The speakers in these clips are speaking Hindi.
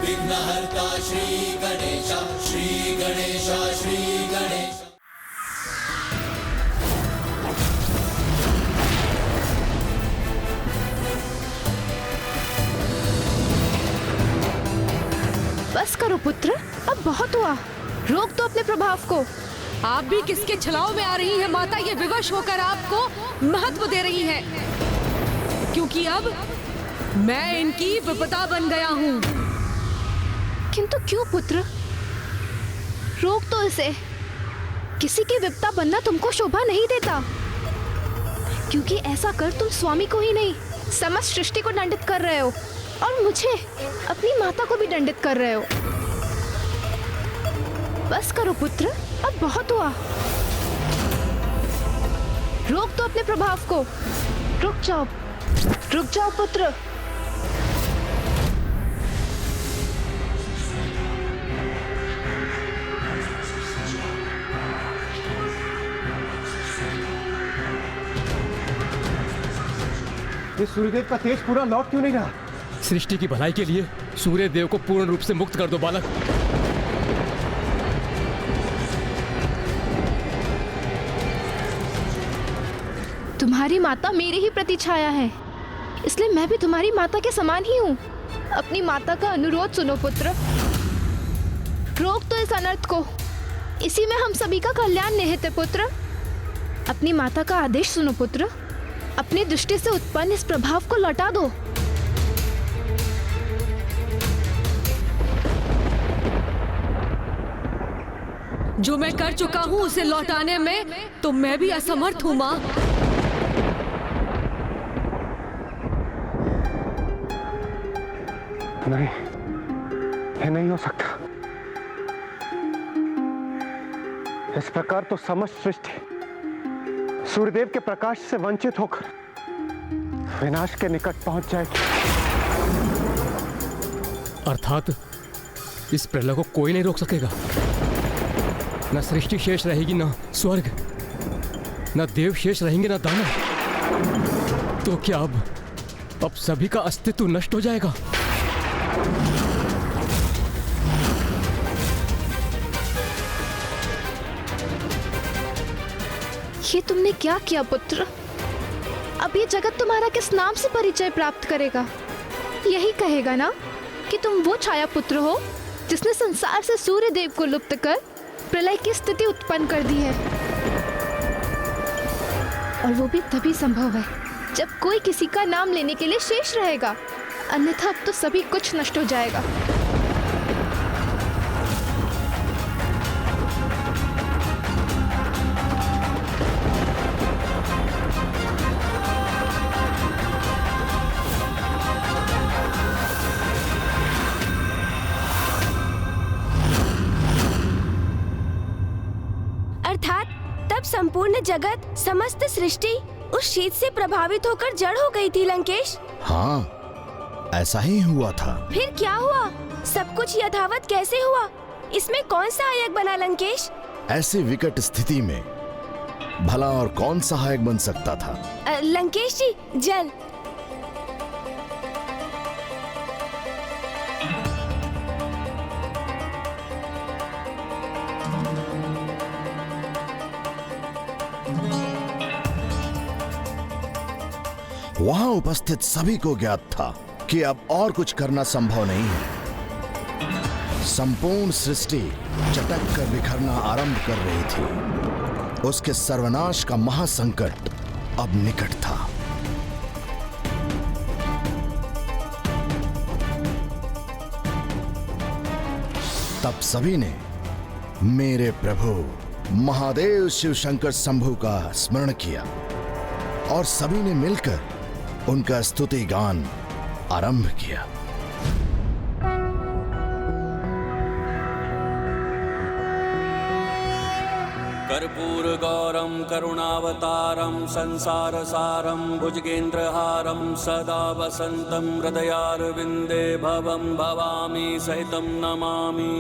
विघ्नहर्ता श्री गणेश, श्री गणेश, श्री गणेश। बस करो पुत्र, अब बहुत हुआ। रोक दो अपने प्रभाव को। आप भी किसके छलाव में आ रही हैं माता? ये विवश होकर आपको महत्व दे रही हैं, क्योंकि अब मैं इनकी विपदा बन गया हूँ। किंतु क्यों पुत्र? रोक दो इसे। किसी की विपदा बनना तुमको शोभा नहीं देता, क्योंकि ऐसा कर तुम स्वामी को ही नहीं समस्त सृष्टि को दंडित कर रहे हो, और मुझे, अपनी माता को भी दंडित कर रहे हो। बस करो पुत्र, अब बहुत हुआ। रोक दो अपने प्रभाव को। रुक जाओ पुत्र। ये सूर्यदेव का तेज पूरा लौट क्यों नहीं रहा? सृष्टि की भलाई के लिए सूर्य देव को पूर्ण रूप से मुक्त कर दो बालक। तुम्हारी माता मेरी ही प्रतिछाया है, इसलिए मैं भी तुम्हारी माता के समान ही हूँ। अपनी माता का अनुरोध सुनो पुत्र। रोक दो इस अनर्थ को। इसी में हम सभी का कल्याण निहित है पुत्र। अपनी माता का आदेश सुनो पुत्र। अपनी दृष्टि से उत्पन्न इस प्रभाव को लौटा दो। जो मैं कर चुका हूँ उसे लौटाने में तो मैं भी असमर्थ हूँ माँ। नहीं, ये नहीं हो सकता। इस प्रकार तो समस्त सृष्टि सूर्यदेव के प्रकाश से वंचित होकर विनाश के निकट पहुंच जाएगी। अर्थात इस प्रलय को कोई नहीं रोक सकेगा। न सृष्टि शेष रहेगी, न स्वर्ग, न देव शेष रहेंगे, न दानव। तो क्या अब सभी का अस्तित्व नष्ट हो जाएगा? ये तुमने क्या किया पुत्र? अब ये जगत तुम्हारा किस नाम से परिचय प्राप्त करेगा? यही कहेगा ना कि तुम वो छाया पुत्र हो जिसने संसार से सूर्य देव को लुप्त कर प्रलय की स्थिति उत्पन्न कर दी है। और वो भी तभी संभव है जब कोई किसी का नाम लेने के लिए शेष रहेगा, अन्यथा अब तो सभी कुछ नष्ट हो जाएगा। संपूर्ण जगत, समस्त सृष्टि उस शीत से प्रभावित होकर जड़ हो गई थी लंकेश। हाँ, ऐसा ही हुआ था। फिर क्या हुआ? सब कुछ यथावत कैसे हुआ? इसमें कौन सहायक बना लंकेश? ऐसी विकट स्थिति में भला और कौन सहायक बन सकता था? लंकेश जी, जल। वहां उपस्थित सभी को ज्ञात था कि अब और कुछ करना संभव नहीं है। संपूर्ण सृष्टि चटक कर बिखरना आरंभ कर रही थी। उसके सर्वनाश का महासंकट अब निकट था। तब सभी ने मेरे प्रभु महादेव शिव शंकर शंभु का स्मरण किया और सभी ने मिलकर उनका स्तुति गान आरंभ किया। कर्पूर गौरम करुणावतारम संसार सारम भुजगेंद्रहारम सदा वसंतम हृदयारविंदे भवम भवामी सहितम नमामि।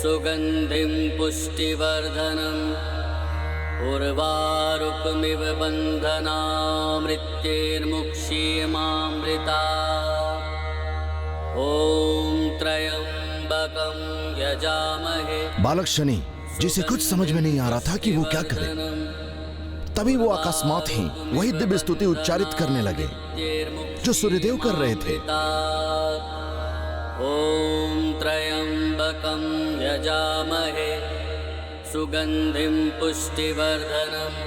सुगन्धिं पुष्टिवर्धनम् उर्वारुकमिव बन्धनामृत्यैर्मुक्षीयमामृता ॐ त्र्यम्बकं यजामहे। बालक शनि, जिसे कुछ समझ में नहीं आ रहा था कि वो क्या करे, तभी वो अकस्मात ही वही दिव्य स्तुति उच्चारित करने लगे जो सूर्यदेव कर रहे थे। ॐ त्र्यम्बकं यजामहे सुगन्धिं पुष्टिवर्धनम्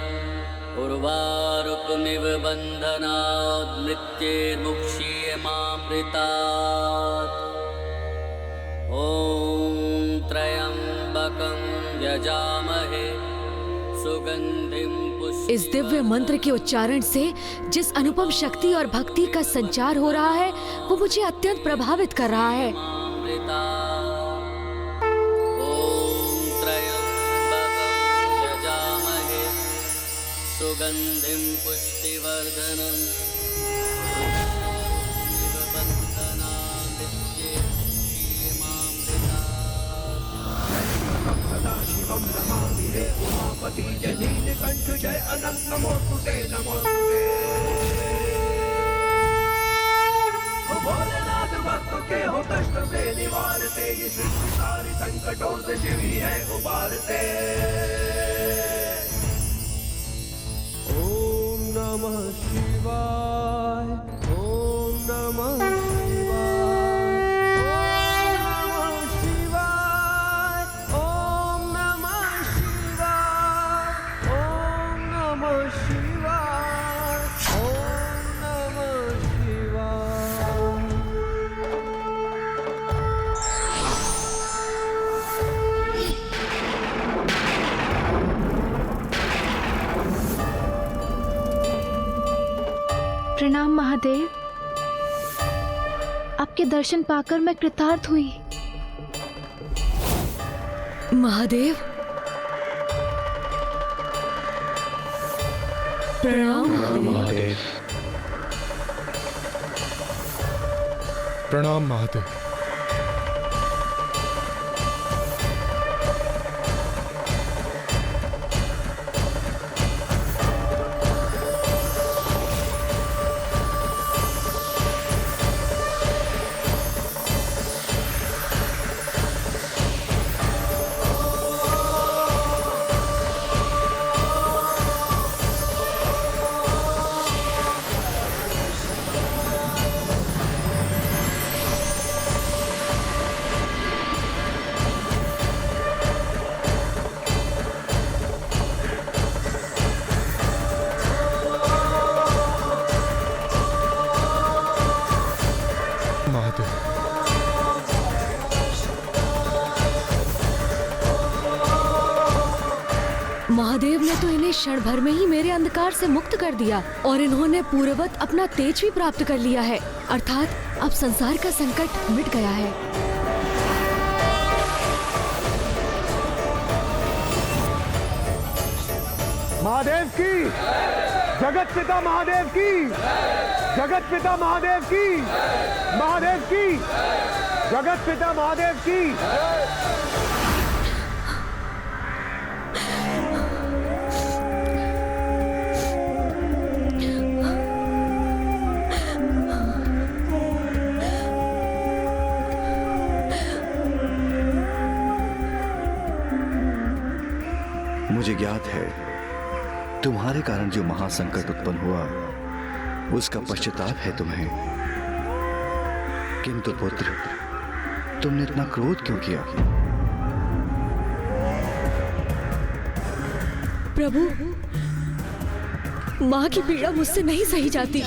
उर्वारुकमिव बन्धनात् मृत्यैर्मुक्षीयमामृतात् ॐ त्र्यम्बकं यजामहे सुगन्धिं पुष्टिवर्धनम्। इस दिव्य मंत्र के उच्चारण से जिस अनुपम शक्ति और भक्ति का संचार हो रहा है वो मुझे अत्यंत प्रभावित कर रहा है। सुगन्धिं पुष्टिवर्धनम् शिवं नमामि हे उमापति जय नीलकंठ जय अनंत नमोस्तुते नमोस्तुते। हो भोलेनाथ भक्तों के हो कष्ट से निवारते, ये सृष्टि सारी संकटों से शिव ही है उबारते। ओम नमः शिवाय, ओम नमः प्रणाम महादेव, आपके दर्शन पाकर मैं कृतार्थ हुई। महादेव प्रणाम। महादेव प्रणाम। महादेव महादेव ने तो इन्हें क्षण भर में ही मेरे अंधकार से मुक्त कर दिया और इन्होंने पूर्ववत अपना तेज भी प्राप्त कर लिया है, अर्थात अब संसार का संकट मिट गया है। महादेव की, जगत पिता महादेव की, जगत पिता महादेव की, महादेव की, जगत पिता महादेव की। मुझे ज्ञात है तुम्हारे कारण जो महासंकट उत्पन्न हुआ उसका पश्चाताप है तुम्हें, किंतु पुत्र तुमने इतना क्रोध क्यों किया? प्रभु, माँ की पीड़ा मुझसे नहीं सही जाती।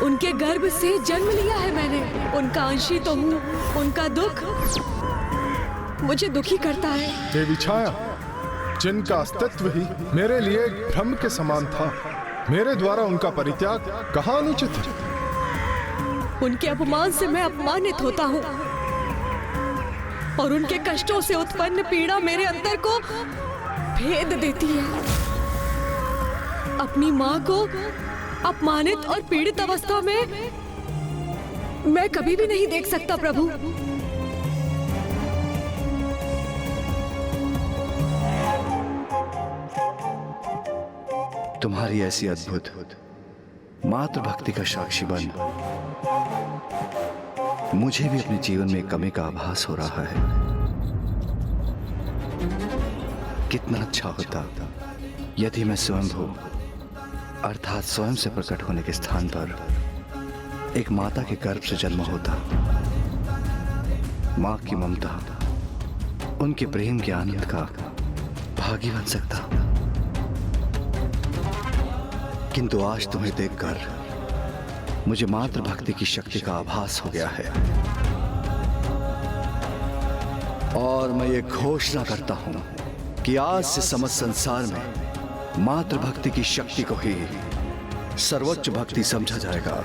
उनके गर्भ से जन्म लिया है मैंने, उनका अंशी तो हूँ। उनका दुख मुझे दुखी करता है। देवी छाया, जिनका अस्तित्व ही मेरे लिए एक भ्रम के समान था, मेरे द्वारा उनका परित्याग कहाँ अनुचित है? उनके अपमान से मैं अपमानित होता हूँ और उनके कष्टों से उत्पन्न पीड़ा मेरे अंतर को भेद देती है। अपनी माँ को अपमानित और पीड़ित अवस्था में मैं कभी भी नहीं देख सकता प्रभु। तुम्हारी ऐसी अद्भुत मातृ भक्ति का साक्षी बन मुझे भी अपने जीवन में कमी का आभास हो रहा है। कितना अच्छा होता यदि मैं स्वयंभू अर्थात स्वयं से प्रकट होने के स्थान पर एक माता के गर्भ से जन्म होता। मां की ममता, उनके प्रेम के आनंद का भागी बन सकता। किंतु आज तुम्हें देखकर मुझे मातृ भक्ति की शक्ति का आभास हो गया है और मैं ये घोषणा करता हूं कि आज से समस्त संसार में मातृ भक्ति की शक्ति को ही सर्वोच्च भक्ति समझा जाएगा।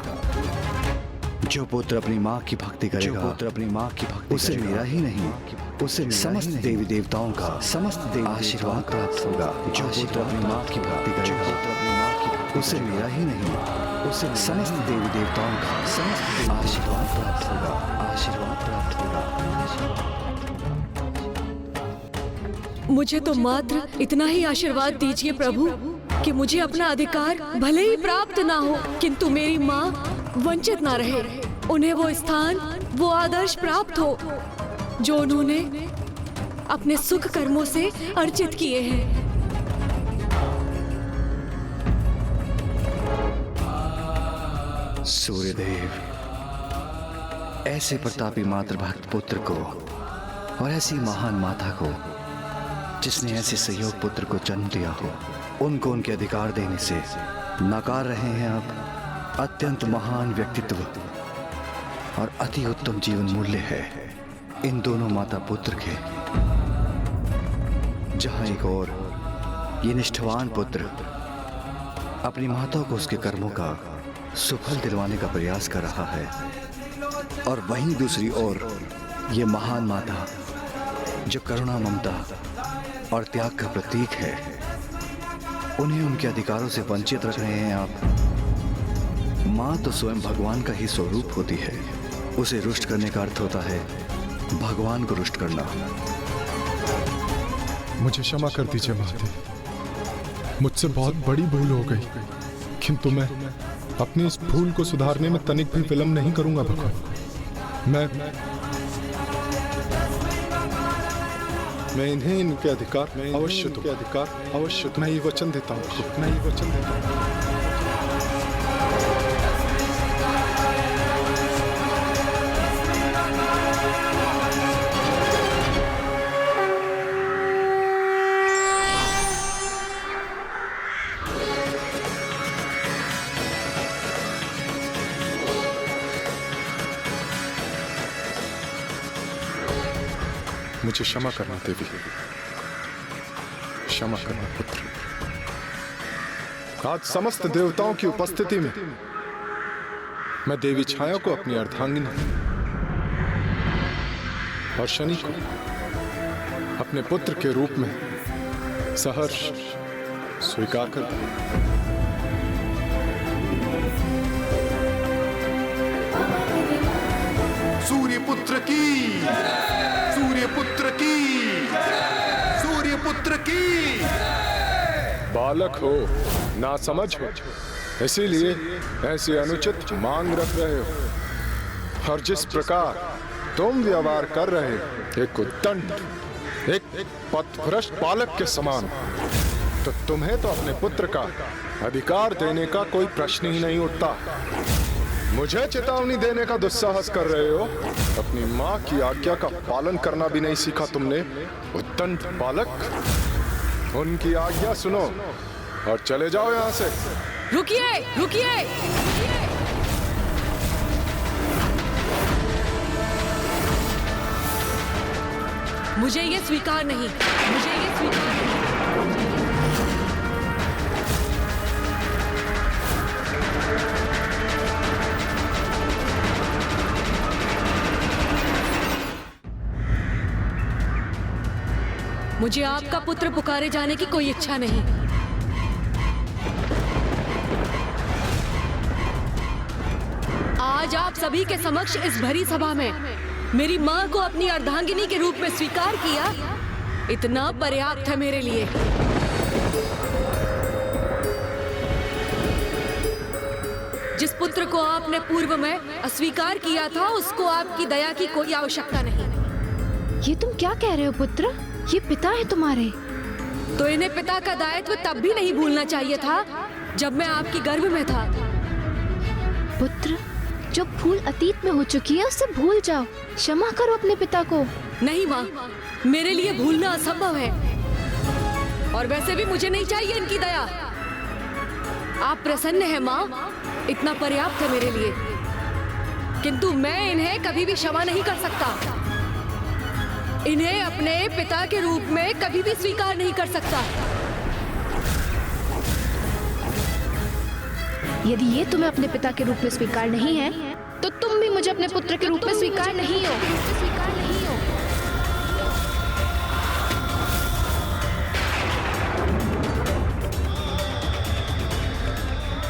जो पुत्र अपनी माँ की भक्ति करेगा, पुत्र अपनी माँ की भक्ति उसे मेरा ही नहीं, उसे समस्त देवी देवताओं का समस्त आशीर्वाद प्राप्त होगा। जो पुत्र अपनी माँ की भक्ति करेगा, उसे मेरा ही नहीं, उसे समस्त देवी देवताओं का समस्त आशीर्वाद प्राप्त होगा। आशीर्वाद प्राप्त होगा। मुझे तो मात्र इतना ही आशीर्वाद दीजिए प्रभु कि मुझे अपना अधिकार भले ही प्राप्त ना हो, किंतु मेरी माँ वंचित ना रहे। उन्हें वो स्थान, वो आदर्श प्राप्त हो जो उन्होंने अपने सुख कर्मों से अर्जित किए हैं। सूर्यदेव, ऐसे प्रतापी मातृभक्त पुत्र को और ऐसी महान माता को जिसने ऐसे सहयोग पुत्र को जन्म दिया हो, उनको उनके अधिकार देने से नकार रहे हैं आप। अत्यंत महान व्यक्तित्व और अति उत्तम जीवन मूल्य है इन दोनों माता पुत्र के। जहां एक और ये निष्ठावान पुत्र अपनी माता को उसके कर्मों का सुफल दिलवाने का प्रयास कर रहा है, और वहीं दूसरी ओर ये महान माता जो करुणा, ममता और त्याग का प्रतीक है, उन्हें उनके अधिकारों से वंचित रख रहे हैं आप। माँ तो स्वयं भगवान का ही स्वरूप होती है। उसे रुष्ट करने का अर्थ होता है भगवान को रुष्ट करना। मुझे क्षमा कर दीजिए महादेव, मुझसे बहुत बड़ी भूल हो गई, किंतु मैं अपनी इस भूल को सुधारने में तनिक भी विलंब नहीं करूंगा भगवान। मैं इन्हें इनके अधिकार अवश्य दूं। मैं ये वचन देता हूँ। मुझे क्षमा करना देवी, क्षमा करना पुत्र। आज समस्त देवताओं की उपस्थिति में मैं देवी छाया को अपनी अर्धांगिनी और शनि को अपने पुत्र के रूप में सहर्ष स्वीकार करता हूं। सूर्यपुत्र की, सूर्यपुत्र की, सूर्यपुत्र की। बालक हो, ना समझ हो, इसीलिए ऐसी अनुचित मांग रख रहे हो। और जिस प्रकार तुम व्यवहार कर रहे हो, एक उद्दंड, एक पथभ्रष्ट बालक के समान, तो तुम्हें तो अपने पुत्र का अधिकार देने का कोई प्रश्न ही नहीं उठता। मुझे चेतावनी देने का दुस्साहस कर रहे हो। अपनी माँ की आज्ञा का पालन करना भी नहीं सीखा तुमने, उद्दंड बालक। उनकी आज्ञा सुनो और चले जाओ यहाँ से। रुकिए, रुकिए। मुझे ये स्वीकार नहीं, मुझे ये स्वीकार नहीं। मुझे आपका पुत्र पुकारे जाने की कोई इच्छा नहीं। आज आप सभी के समक्ष इस भरी सभा में मेरी माँ को अपनी अर्धांगिनी के रूप में स्वीकार किया, इतना पर्याप्त है मेरे लिए। पुत्र को आपने पूर्व में अस्वीकार किया था, उसको आपकी दया की कोई आवश्यकता नहीं। ये तुम क्या कह रहे हो पुत्र? ये पिता है तुम्हारे। तो इन्हें पिता का दायित्व तब भी नहीं भूलना चाहिए था जब मैं आपकी गर्भ में था। पुत्र, जो भूल अतीत में हो चुकी है उसे भूल जाओ। क्षमा करो अपने पिता को। नहीं माँ, मेरे लिए भूलना असंभव है, और वैसे भी मुझे नहीं चाहिए इनकी दया। आप प्रसन्न हैं माँ, इतना पर्याप्त है मेरे लिए। किंतु मैं इन्हें कभी भी क्षमा नहीं कर सकता। इन्हें अपने पिता के रूप में कभी भी स्वीकार नहीं कर सकता। यदि ये तुम्हें अपने पिता के रूप में स्वीकार नहीं है, तो तुम भी मुझे अपने पुत्र के रूप में स्वीकार नहीं हो।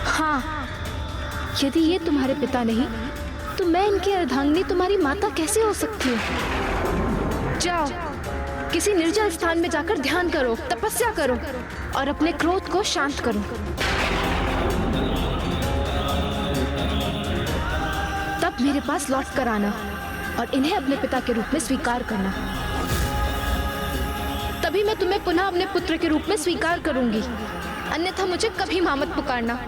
हाँ, यदि ये तुम्हारे पिता नहीं, तो मैं इनकी अर्धांगिनी तुम्हारी माता कैसे हो सकती हूँ? जाओ, किसी निर्जल स्थान में जाकर ध्यान करो, तपस्या करो और अपने क्रोध को शांत करो। तब मेरे पास लौट कर आना और इन्हें अपने पिता के रूप में स्वीकार करना। तभी मैं तुम्हें पुनः अपने पुत्र के रूप में स्वीकार करूंगी, अन्यथा मुझे कभी मां मत पुकारना।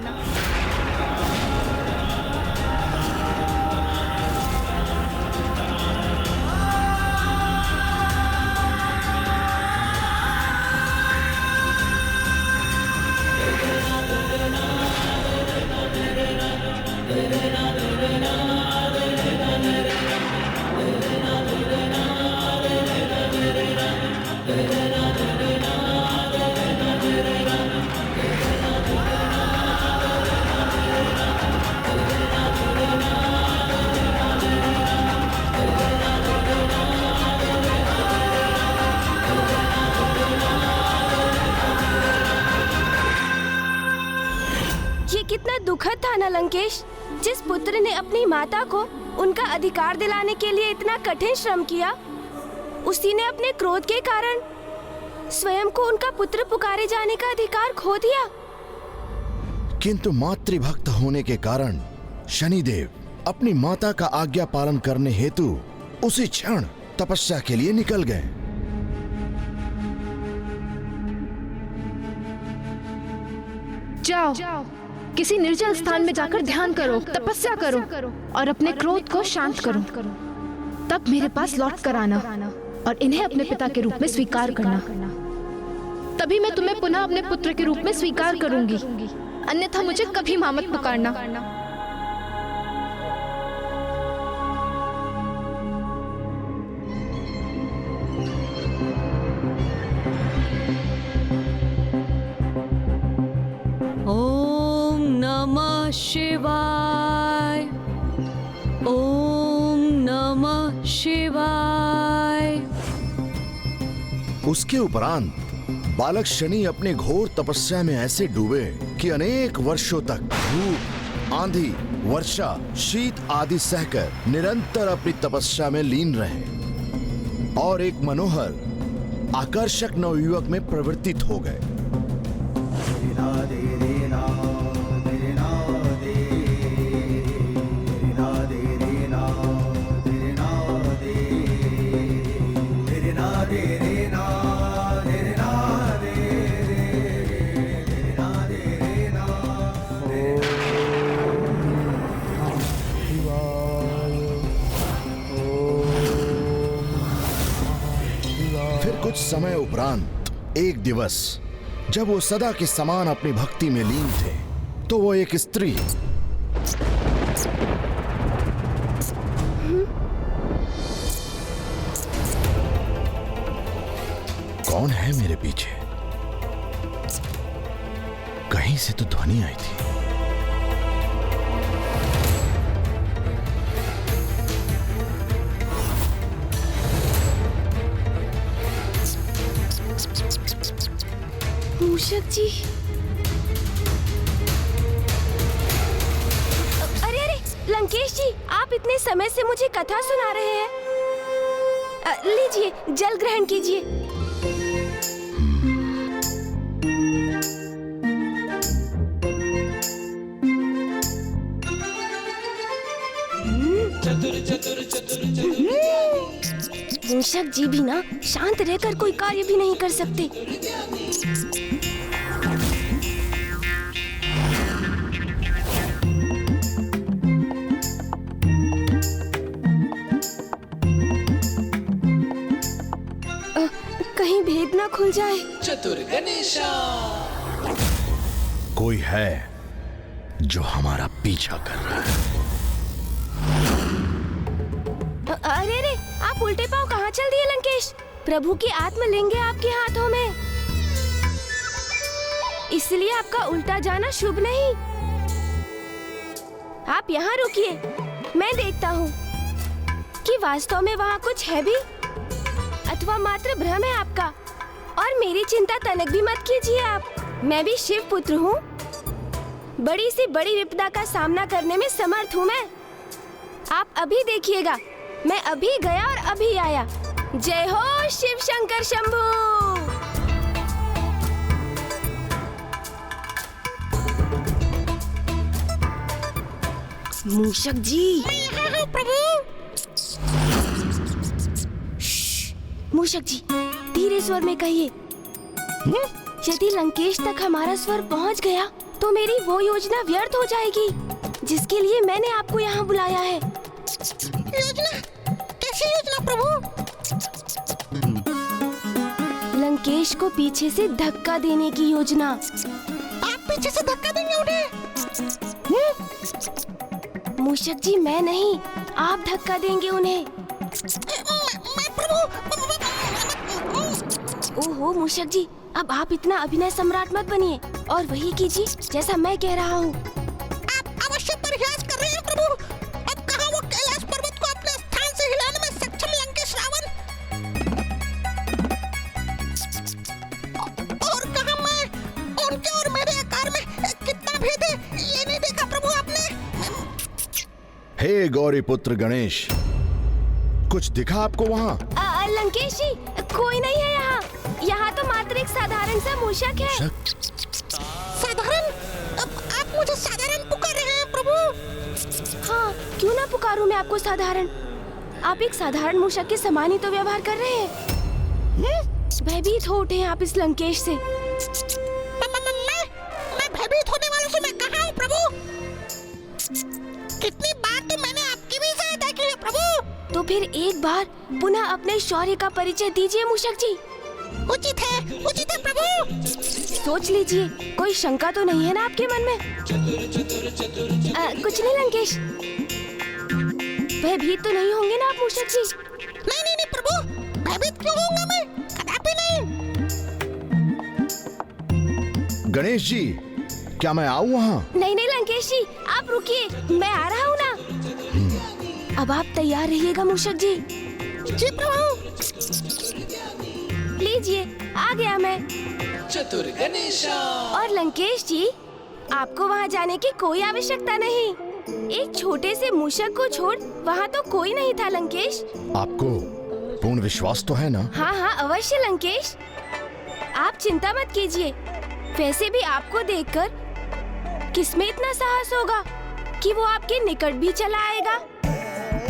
कितना दुखद था ना लंकेश, जिस पुत्र ने अपनी माता को उनका अधिकार दिलाने के लिए इतना कठिन श्रम किया, उसी ने अपने क्रोध के कारण स्वयं को उनका पुत्र पुकारे जाने का अधिकार खो दिया। किंतु मातृभक्त होने के कारण शनिदेव अपनी माता का आज्ञा पालन करने हेतु उसी क्षण तपस्या के लिए निकल गए। जाओ, किसी निर्जल स्थान में जाकर ध्यान करो, तपस्या करो और अपने क्रोध को शांत करो। तब मेरे पास लौट कर आना और इन्हें अपने पिता के रूप में स्वीकार करना। तभी मैं तुम्हें पुनः अपने पुत्र के रूप में स्वीकार करूंगी, अन्यथा मुझे कभी मां मत पुकारना। शिवाय, ओम नमः शिवाय। उसके उपरांत बालक शनि अपने घोर तपस्या में ऐसे डूबे कि अनेक वर्षों तक धूप, आंधी, वर्षा, शीत आदि सहकर निरंतर अपनी तपस्या में लीन रहे और एक मनोहर, आकर्षक नवयुवक में परिवर्तित हो गए। कुछ समय उपरांत एक दिवस जब वो सदा के समान अपनी भक्ति में लीन थे, तो वो एक स्त्री कौन है मेरे पीछे? कहीं से तो ध्वनि आई थी। मूषक जी, अरे लंकेश जी, आप इतने समय से मुझे कथा सुना रहे हैं। लीजिए, जल ग्रहण कीजिए। मूषक जी भी ना शांत रहकर कोई कार्य भी नहीं कर सकते। कहीं भेद ना खुल जाए। चतुर गणेशा। कोई है जो हमारा पीछा कर रहा है। अरे रे, आप उल्टे पांव कहाँ चल दिए लंकेश? प्रभु की आत्मलिंग है आपके हाथों में, इसलिए आपका उल्टा जाना शुभ नहीं। आप यहाँ रुकिए, मैं देखता हूँ कि वास्तव में वहाँ कुछ है भी अथवा मात्र भ्रम है आपका। और मेरी चिंता तनक भी मत कीजिए आप। मैं भी शिव पुत्र हूँ, बड़ी से बड़ी विपदा का सामना करने में समर्थ हूँ मैं। आप अभी देखिएगा, मैं अभी गया और अभी आया। जय हो शिव शंकर शंभू। मूषक जी। मैं यहाँ हूँ प्रभु। मूषक जी, धीरे स्वर में कहिए। यदि लंकेश तक हमारा स्वर पहुँच गया तो मेरी वो योजना व्यर्थ हो जाएगी जिसके लिए मैंने आपको यहाँ बुलाया है। योजना? कैसी योजना प्रभु? लंकेश को पीछे से धक्का देने की योजना। आप पीछे से धक्का देंगे उन्हें? मूषक जी, मैं नहीं, आप धक्का देंगे उन्हें। मैं प्रभु। ओहो मूषक जी, अब आप इतना अभिनय सम्राट मत बनिए और वही कीजिए जैसा मैं कह रहा हूँ। आप अवश्य प्रयास कर रहे हैं प्रभु। अब कहाँ वो कैलाश पर्वत को अपने स्थान से हिलाने में सक्षम लंकेश रावण, और कहाँ मैं उनके और मेरे आकार में कितना भेद है ये नहीं देखा प्रभु आपने? हे गौरी पुत्र गणेश, कुछ दिखा आपको वहाँ? लंकेश जी, कोई नहीं है यहाँ। यहाँ तो मात्र एक साधारण सा मूषक है। साधारण? आप मुझे साधारण पुकार रहे हैं प्रभु? हाँ, क्यों ना पुकारूं मैं आपको साधारण। आप एक साधारण मूषक के समान ही तो व्यवहार कर रहे हैं। भयभीत हो उठे हैं आप इस लंकेश से। मैं भयभीत होने वालों से मैं कहाँ हूँ प्रभु? कितनी बार तो मैंने आपकी भी सहायता की है प्रभु। तो फिर एक बार पुनः अपने शौर्य का परिचय दीजिए मूषक जी। उचित है प्रभु। सोच लीजिए, कोई शंका तो नहीं है ना आपके मन में? कुछ नहीं लंकेश, भयभीत तो नहीं होंगे ना आप मूषक जी? नहीं प्रभु, भयभीत क्यों होऊंगा मैं? कदापि नहीं। गणेश जी, क्या मैं आऊँ वहाँ? नहीं लंकेश जी, आप रुकिए, मैं आ रहा हूँ ना। अब आप तैयार रहिएगा मूषक जी। जी प्रभु। लीजिए, आ गया मैं। चतुर गणेशा। और लंकेश जी, आपको वहाँ जाने की कोई आवश्यकता नहीं। एक छोटे से मूषक को छोड़ वहाँ तो कोई नहीं था लंकेश। आपको पूर्ण विश्वास तो है ना? हाँ अवश्य लंकेश, आप चिंता मत कीजिए। वैसे भी आपको देखकर किसमें इतना साहस होगा कि वो आपके निकट भी चला आएगा,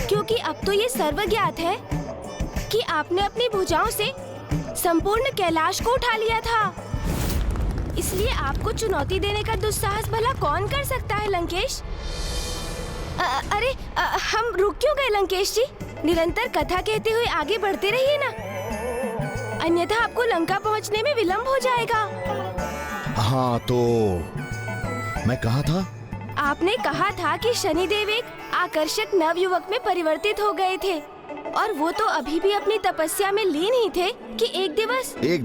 क्योंकि अब तो ये सर्वज्ञात है कि आपने अपनी भुजाओं से संपूर्ण कैलाश को उठा लिया था। इसलिए आपको चुनौती देने का दुस्साहस भला कौन कर सकता है लंकेश? हम रुक क्यों गए लंकेश जी? निरंतर कथा कहते हुए आगे बढ़ते रहिए ना, अन्यथा आपको लंका पहुंचने में विलंब हो जाएगा। हाँ, तो मैं कहाँ था? आपने कहा था कि शनिदेव एक आकर्षक नवयुवक में परिवर्तित हो गए थे, और वो तो अभी भी अपनी तपस्या में लीन ही थे कि एक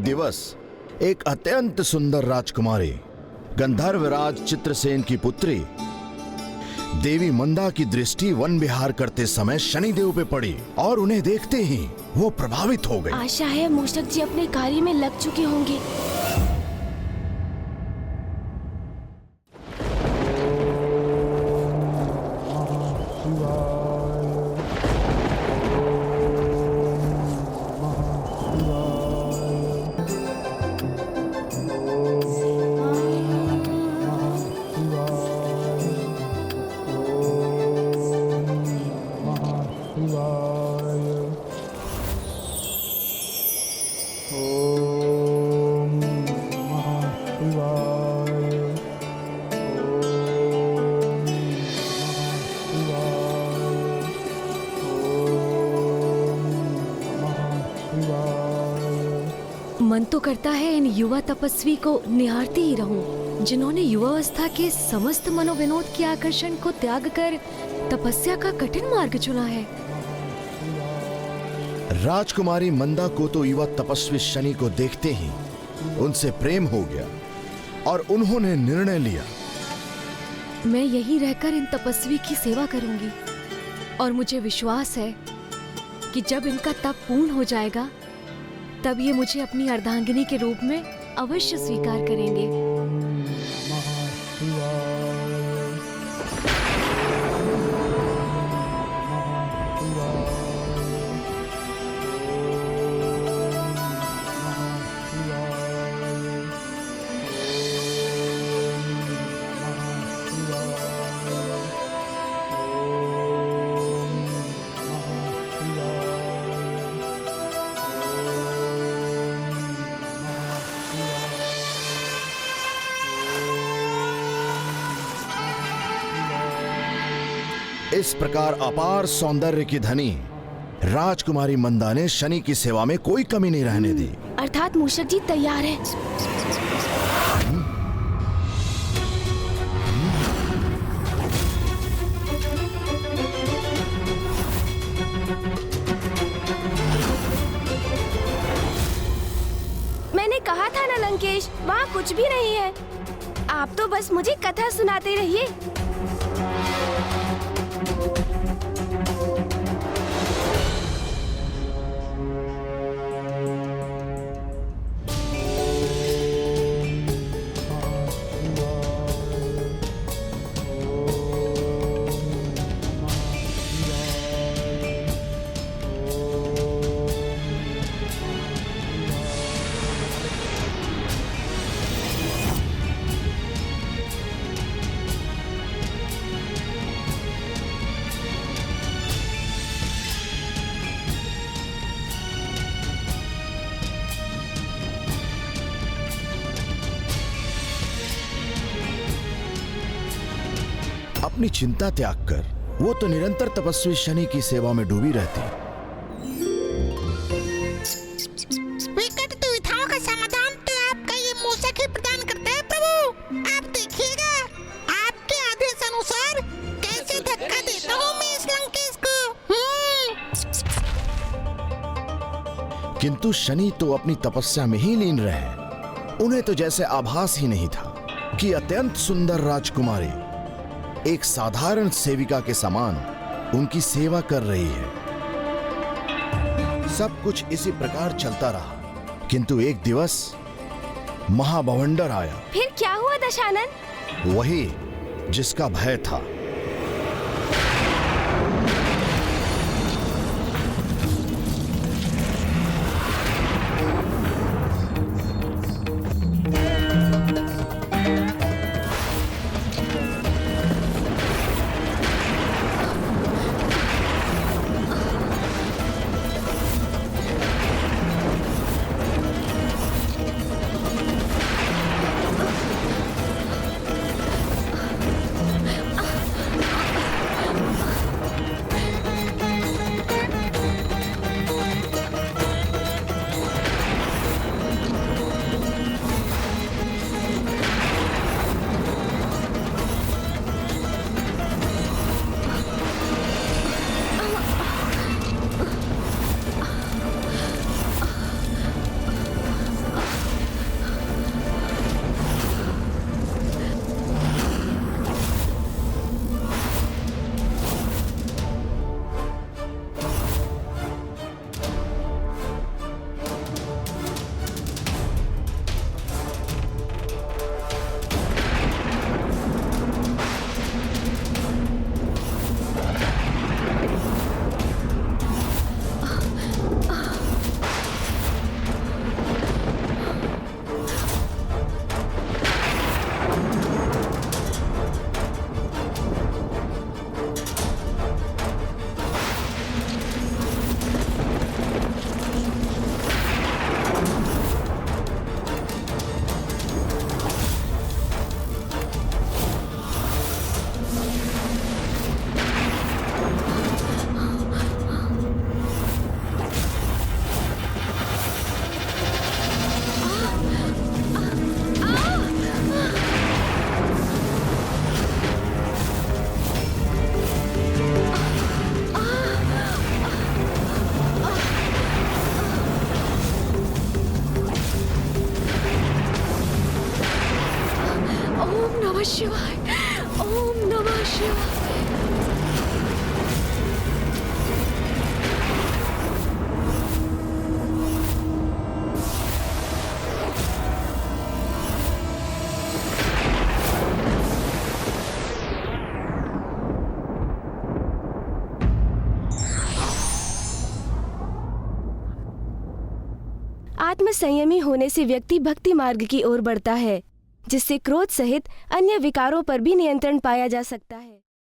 दिवस एक अत्यंत सुंदर राजकुमारी गंधर्वराज चित्रसेन की पुत्री देवी मंदा की दृष्टि वन विहार करते समय शनिदेव पे पड़ी और उन्हें देखते ही वो प्रभावित हो गई। आशा है मूषक जी अपने कार्य में लग चुके होंगे। मन तो करता है इन युवा तपस्वी को निहारती ही रहूं, जिन्होंने युवावस्था के समस्त मनोविनोद के आकर्षण को त्याग कर तपस्या का कठिन मार्ग चुना है। राजकुमारी मंदा को तो युवा तपस्वी शनि को देखते ही उनसे प्रेम हो गया और उन्होंने निर्णय लिया, मैं यहीं रहकर इन तपस्वी की सेवा करूंगी और मुझे विश्वास है कि जब इनका तप पूर्ण हो जाएगा तब ये मुझे अपनी अर्धांगिनी के रूप में अवश्य स्वीकार करेंगे। इस प्रकार अपार सौंदर्य की धनी राजकुमारी मंदा ने शनि की सेवा में कोई कमी नहीं रहने दी। अर्थात मूषक जी तैयार है। मैंने कहा था ना लंकेश, वहाँ कुछ भी नहीं है। आप तो बस मुझे कथा सुनाते रहिए। अपनी चिंता त्याग कर वो तो निरंतर तपस्वी शनि की सेवा में डूबी रहती। विकट दुविधाओं का समाधान तो आपका ये मूषक ही प्रदान करता है प्रभु। आप देखिएगा आपके आदेश अनुसार कैसे धक्का देता हूँ मैं इस लंकेश को। किंतु शनि तो अपनी तपस्या में ही लीन रहे। उन्हें तो जैसे आभास ही नहीं था कि अत्यंत सुंदर राजकुमारी एक साधारण सेविका के समान उनकी सेवा कर रही है। सब कुछ इसी प्रकार चलता रहा, किंतु एक दिवस महाबवंडर आया। फिर क्या हुआ दशानन? वही जिसका भय था। नमः शिवाय, ओम नमः शिवाय। आत्मसंयमी होने से व्यक्ति भक्ति मार्ग की ओर बढ़ता है, जिससे क्रोध सहित अन्य विकारों पर भी नियंत्रण पाया जा सकता है।